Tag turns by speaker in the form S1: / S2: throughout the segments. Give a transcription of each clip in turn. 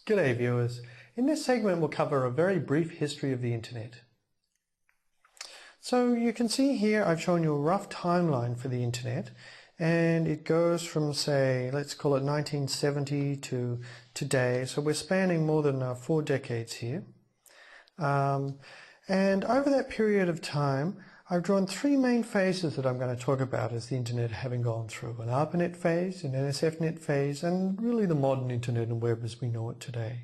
S1: G'day viewers. In this segment we'll cover a very brief history of the internet. So you can see here I've shown you a rough timeline for the internet, and it goes from, say, let's call it 1970 to today. So we're spanning more than 4 decades here. And over that period of time I've drawn 3 main phases that I'm going to talk about as the internet having gone through: an ARPANET phase, an NSFNet phase, and really the modern internet and web as we know it today.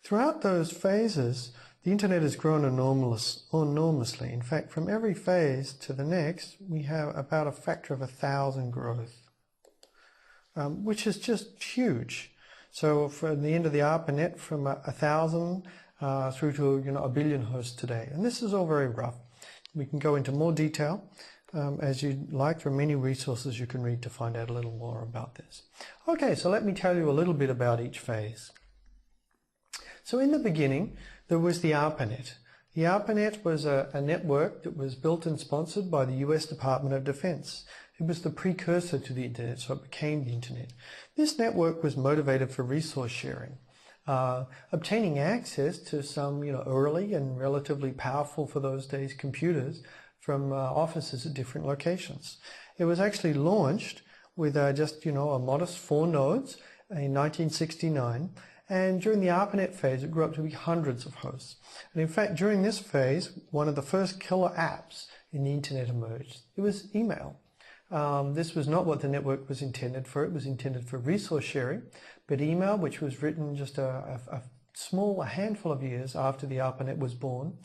S1: Throughout those phases, the internet has grown enormously. In fact, from every phase to the next, we have about a factor of 1,000 growth, which is just huge. So from the end of the ARPANET, from 1,000 through to 1 billion hosts today. And this is all very rough. We can go into more detail as you'd like. There are many resources you can read to find out a little more about this. Okay, so let me tell you a little bit about each phase. So in the beginning, there was the ARPANET. The ARPANET was a network that was built and sponsored by the US Department of Defense. It was the precursor to the internet, so it became the internet. This network was motivated for resource sharing. Obtaining access to some early and relatively powerful for those days computers from offices at different locations. It was actually launched with just a modest 4 nodes in 1969, and during the ARPANET phase it grew up to be hundreds of hosts. And in fact, during this phase, one of the first killer apps in the internet emerged. It was email. This was not what the network was intended for. It was intended for resource sharing, but email, which was written just a handful of years after the ARPANET was born,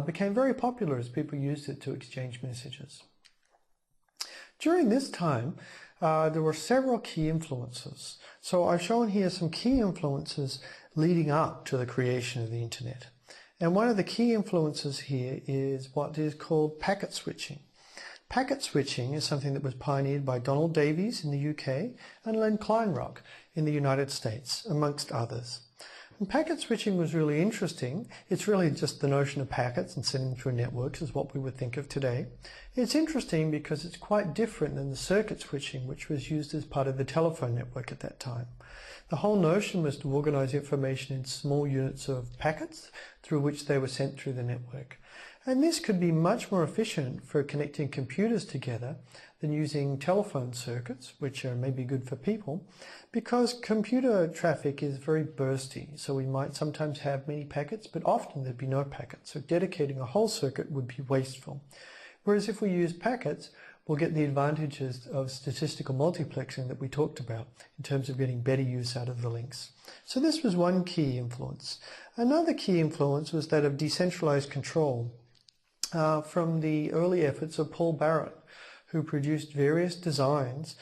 S1: became very popular as people used it to exchange messages. During this time, there were several key influences. So I've shown here some key influences leading up to the creation of the internet. And one of the key influences here is what is called packet switching. Packet switching is something that was pioneered by Donald Davies in the UK and Len Kleinrock in the United States, amongst others. And packet switching was really interesting. It's really just the notion of packets and sending through networks is what we would think of today. It's interesting because it's quite different than the circuit switching, which was used as part of the telephone network at that time. The whole notion was to organize information in small units of packets through which they were sent through the network. And this could be much more efficient for connecting computers together than using telephone circuits, which are maybe good for people, because computer traffic is very bursty. So we might sometimes have many packets, but often there'd be no packets. So dedicating a whole circuit would be wasteful. Whereas if we use packets, we'll get the advantages of statistical multiplexing that we talked about in terms of getting better use out of the links. So this was one key influence. Another key influence was that of decentralized control. From the early efforts of Paul Barrett, who produced various designs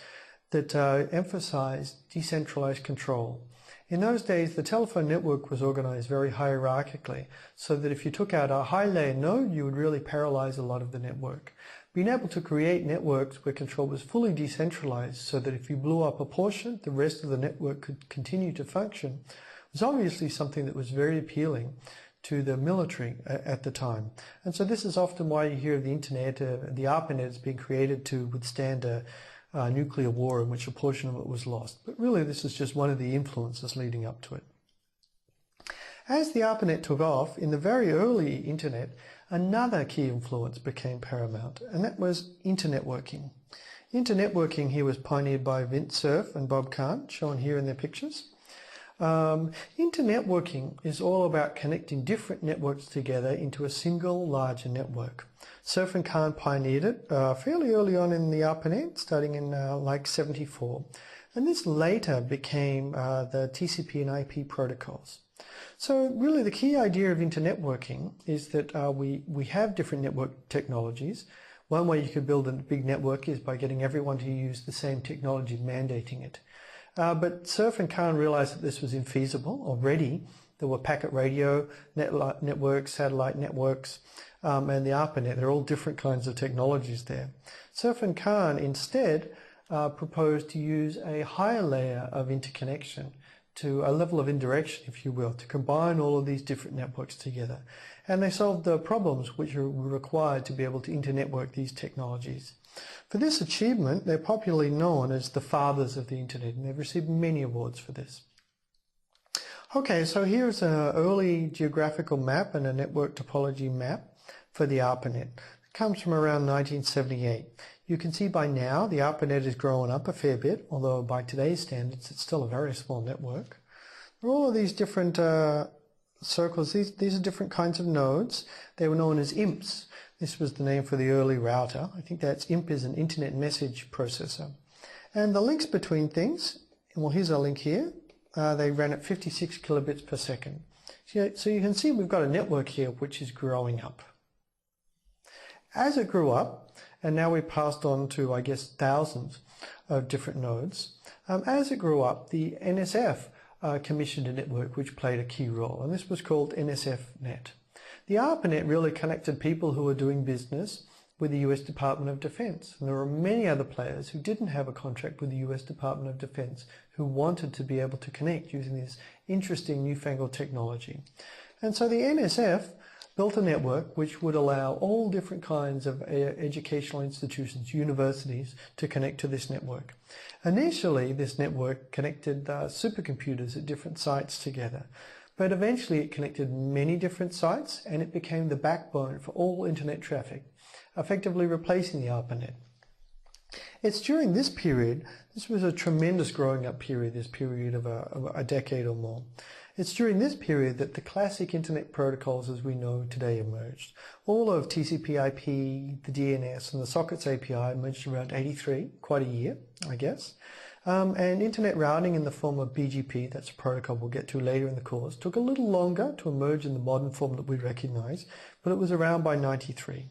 S1: that emphasized decentralized control. In those days, the telephone network was organized very hierarchically, so that if you took out a high-layer node, you would really paralyze a lot of the network. Being able to create networks where control was fully decentralized, so that if you blew up a portion, the rest of the network could continue to function, was obviously something that was very appealing to the military at the time. And so this is often why you hear of the internet, the ARPANET has been created to withstand a nuclear war in which a portion of it was lost. But really this is just one of the influences leading up to it. As the ARPANET took off, in the very early internet, another key influence became paramount, and that was internetworking. Internetworking here was pioneered by Vint Cerf and Bob Kahn, shown here in their pictures. Internetworking is all about connecting different networks together into a single larger network. Cerf and Kahn pioneered it fairly early on in the ARPANET, starting in like 74. And this later became the TCP and IP protocols. So really the key idea of internetworking is that we have different network technologies. One way you could build a big network is by getting everyone to use the same technology, mandating it. But Cerf and Kahn realized that this was infeasible already. There were packet radio networks, satellite networks, and the ARPANET. They're all different kinds of technologies there. Cerf and Kahn instead proposed to use a higher layer of interconnection, to a level of indirection, if you will, to combine all of these different networks together. And they solved the problems which were required to be able to internetwork these technologies. For this achievement, they're popularly known as the fathers of the internet, and they've received many awards for this. Okay, so here's an early geographical map and a network topology map for the ARPANET. It comes from around 1978. You can see by now the ARPANET has grown up a fair bit, although by today's standards it's still a very small network. There are all of these different circles. These are different kinds of nodes. They were known as IMPs. This was the name for the early router. I think that's IMP is an internet message processor. And the links between things, well, here's a link here. They ran at 56 kilobits per second. So you can see we've got a network here which is growing up. As it grew up, and now we've passed on to, I guess, thousands of different nodes, as it grew up, the NSF commissioned a network which played a key role, and this was called NSFNet. The ARPANET really connected people who were doing business with the US Department of Defense. And there were many other players who didn't have a contract with the US Department of Defense who wanted to be able to connect using this interesting newfangled technology. And so the NSF built a network which would allow all different kinds of educational institutions, universities, to connect to this network. Initially, this network connected supercomputers at different sites together. But eventually it connected many different sites and it became the backbone for all internet traffic, effectively replacing the ARPANET. It's during this period, this was a tremendous growing up period, this period of a decade or more. It's during this period that the classic internet protocols as we know today emerged. All of TCP/IP, the DNS and the Sockets API emerged around 83, quite a year, I guess. And internet routing in the form of BGP, that's a protocol we'll get to later in the course, took a little longer to emerge in the modern form that we recognize, but it was around by 93.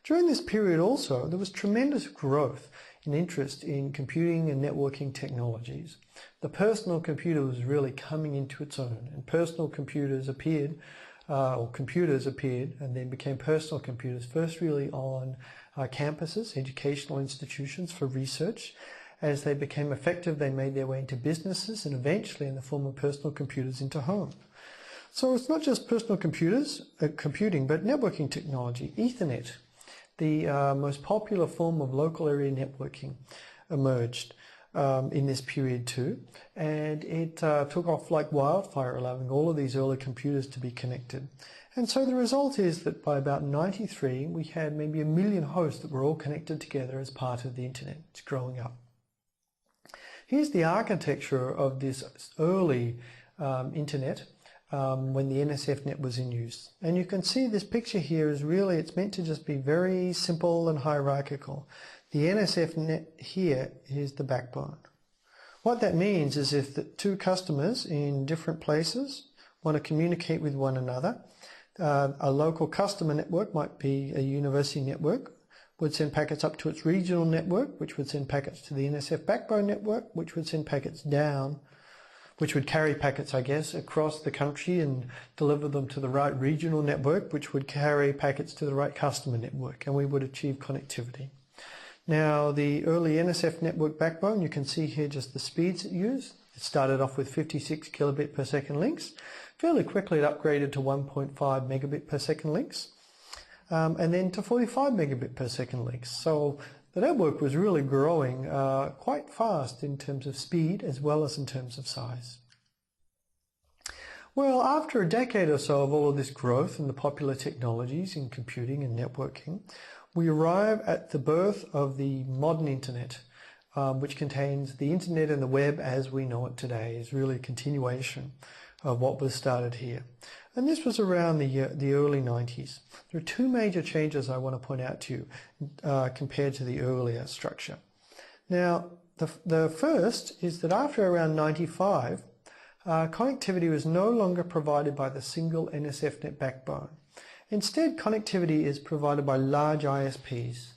S1: During this period also, there was tremendous growth in interest in computing and networking technologies. The personal computer was really coming into its own, and personal computers appeared, and then became personal computers, first really on campuses, educational institutions for research. As they became effective, they made their way into businesses and eventually in the form of personal computers into home. So it's not just personal computers, computing, but networking technology. Ethernet, the most popular form of local area networking, emerged in this period too. And it took off like wildfire, allowing all of these early computers to be connected. And so the result is that by about 93, we had maybe 1 million hosts that were all connected together as part of the internet. It's growing up. Here's the architecture of this early internet when the NSFNet was in use. And you can see this picture here is really, it's meant to just be very simple and hierarchical. The NSFNet here is the backbone. What that means is if the two customers in different places want to communicate with one another, a local customer network might be a university network, would send packets up to its regional network, which would send packets to the NSF backbone network, which would send packets down, which would carry packets, I guess, across the country and deliver them to the right regional network, which would carry packets to the right customer network, and we would achieve connectivity. Now, the early NSF network backbone, you can see here just the speeds it used. It started off with 56 kilobit per second links. Fairly quickly it upgraded to 1.5 megabit per second links. And then to 45 megabit per second links. So the network was really growing quite fast in terms of speed as well as in terms of size. Well, after a decade or so of all of this growth in the popular technologies in computing and networking, we arrive at the birth of the modern internet, which contains the internet and the web as we know it today, is really a continuation of what was started here. And this was around the early 90s. There are two major changes I want to point out to you compared to the earlier structure. Now, the first is that after around 95, connectivity was no longer provided by the single NSFNet backbone. Instead, connectivity is provided by large ISPs.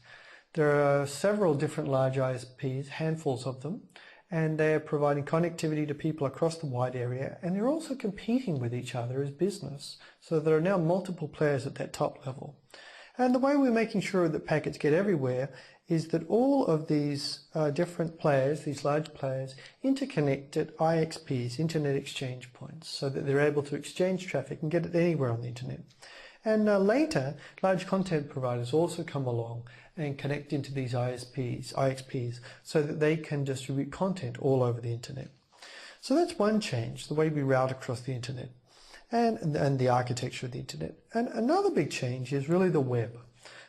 S1: There are several different large ISPs, handfuls of them, and they're providing connectivity to people across the wide area, and they're also competing with each other as business. So there are now multiple players at that top level. And the way we're making sure that packets get everywhere is that all of these different players, these large players, interconnect at IXPs, Internet Exchange Points, so that they're able to exchange traffic and get it anywhere on the internet. And later, large content providers also come along and connect into these IXPs, so that they can distribute content all over the internet. So that's one change, the way we route across the internet and the architecture of the internet. And another big change is really the web.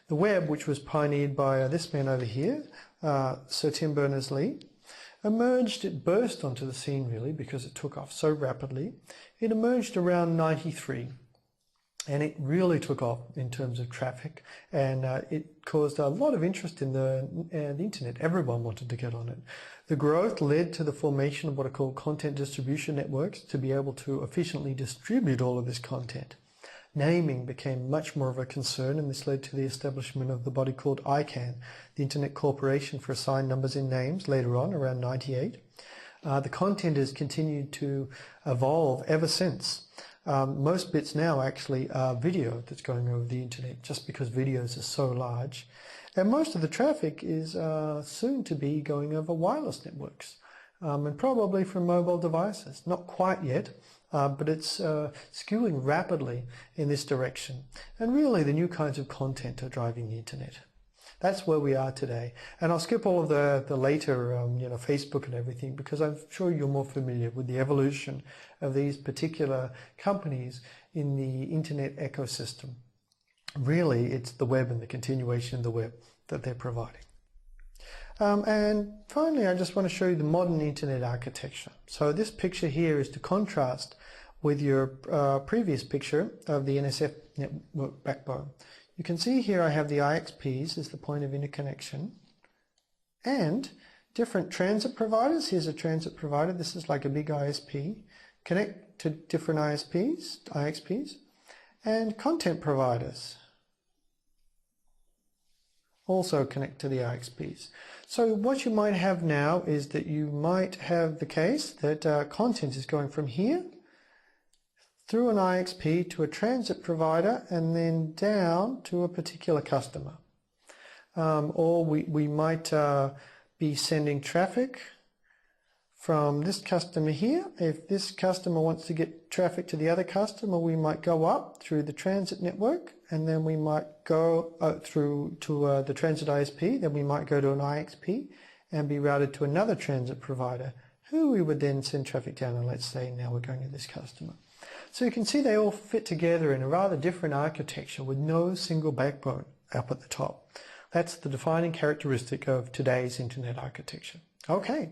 S1: The web, which was pioneered by this man over here, Sir Tim Berners-Lee, it burst onto the scene really because it took off so rapidly. It emerged around 93. And it really took off in terms of traffic, and it caused a lot of interest in the internet. Everyone wanted to get on it. The growth led to the formation of what are called content distribution networks to be able to efficiently distribute all of this content. Naming became much more of a concern, and this led to the establishment of the body called ICANN, the Internet Corporation for Assigned Numbers in Names, later on, around 98. The content has continued to evolve ever since. Most bits now actually are video that's going over the internet, just because videos are so large. And most of the traffic is soon to be going over wireless networks, and probably from mobile devices. Not quite yet, but it's skewing rapidly in this direction. And really the new kinds of content are driving the internet. That's where we are today. And I'll skip all of the later, Facebook and everything, because I'm sure you're more familiar with the evolution of these particular companies in the internet ecosystem. Really, it's the web and the continuation of the web that they're providing. And finally, I just want to show you the modern internet architecture. So this picture here is to contrast with your previous picture of the NSF network backbone. You can see here I have the IXPs as the point of interconnection, and different transit providers. Here's a transit provider. This is like a big ISP. Connect to different IXPs, and content providers also connect to the IXPs. So what you might have now is that you might have the case that content is going from here through an IXP to a transit provider and then down to a particular customer. Or we might be sending traffic from this customer here. If this customer wants to get traffic to the other customer, we might go up through the transit network, and then we might go through to the transit ISP, then we might go to an IXP and be routed to another transit provider, who we would then send traffic down, and let's say now we're going to this customer. So you can see they all fit together in a rather different architecture with no single backbone up at the top. That's the defining characteristic of today's internet architecture. Okay.